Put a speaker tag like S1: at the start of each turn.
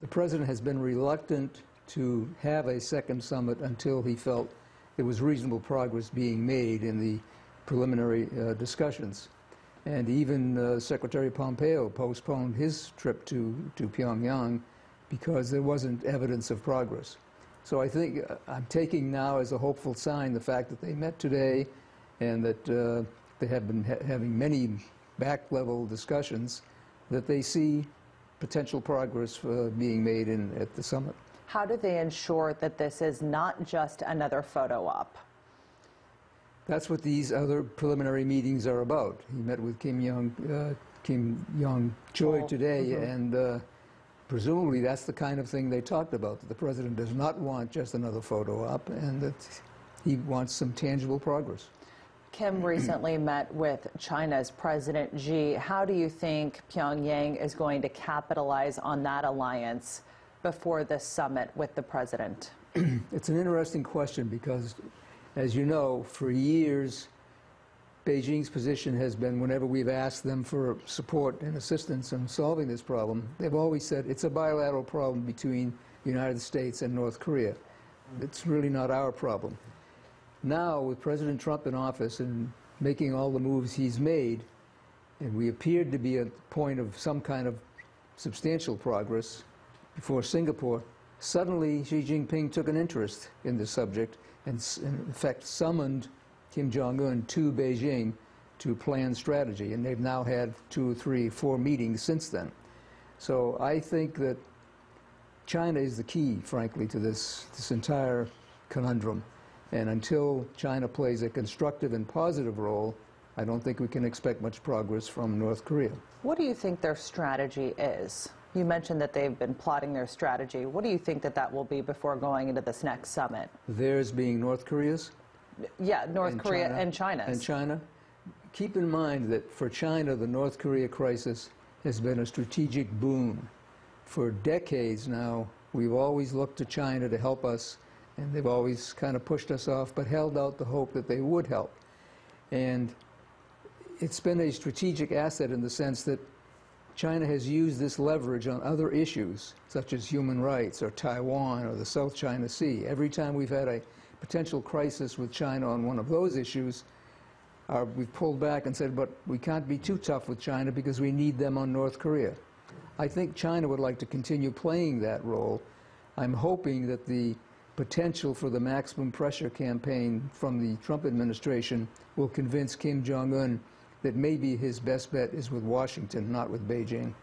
S1: The president has been reluctant to have a second summit until he felt there was reasonable progress being made in the preliminary discussions. And even Secretary Pompeo postponed his trip to Pyongyang because there wasn't evidence of progress. So I think I'm taking now as a hopeful sign the fact that they met today and that they have been having many back-level discussions, that they see potential progress being made at the summit.
S2: How do they ensure that this is not just another photo op?
S1: That's what these other preliminary meetings are about. He met with Kim Yong-chol today, and presumably that's the kind of thing they talked about, that the president does not want just another photo op, and that he wants some tangible progress.
S2: Kim recently met with China's President Xi. How do you think Pyongyang is going to capitalize on that alliance before this summit with the president?
S1: It's an interesting question because, as you know, for years, Beijing's position has been, whenever we've asked them for support and assistance in solving this problem, they've always said it's a bilateral problem between the United States and North Korea. It's really not our problem. Now, with President Trump in office and making all the moves he's made, and we appeared to be at the point of some kind of substantial progress before Singapore, suddenly Xi Jinping took an interest in the subject and, in fact, summoned Kim Jong-un to Beijing to plan strategy. And they've now had 2, 3, 4 meetings since then. So I think that China is the key, frankly, to this entire conundrum. And until China plays a constructive and positive role, I don't think we can expect much progress from North Korea.
S2: What do you think their strategy is? You mentioned that they've been plotting their strategy. What do you think that will be before going into this next summit?
S1: Theirs being North Korea's?
S2: Yeah, North Korea and China's.
S1: And China. Keep in mind that for China, the North Korea crisis has been a strategic boon. For decades now, we've always looked to China to help us, and they've always kind of pushed us off, but held out the hope that they would help. And it's been a strategic asset in the sense that China has used this leverage on other issues, such as human rights or Taiwan or the South China Sea. Every time we've had a potential crisis with China on one of those issues, we've pulled back and said, but we can't be too tough with China because we need them on North Korea. I think China would like to continue playing that role. I'm hoping that the potential for the maximum pressure campaign from the Trump administration will convince Kim Jong-un that maybe his best bet is with Washington, not with Beijing.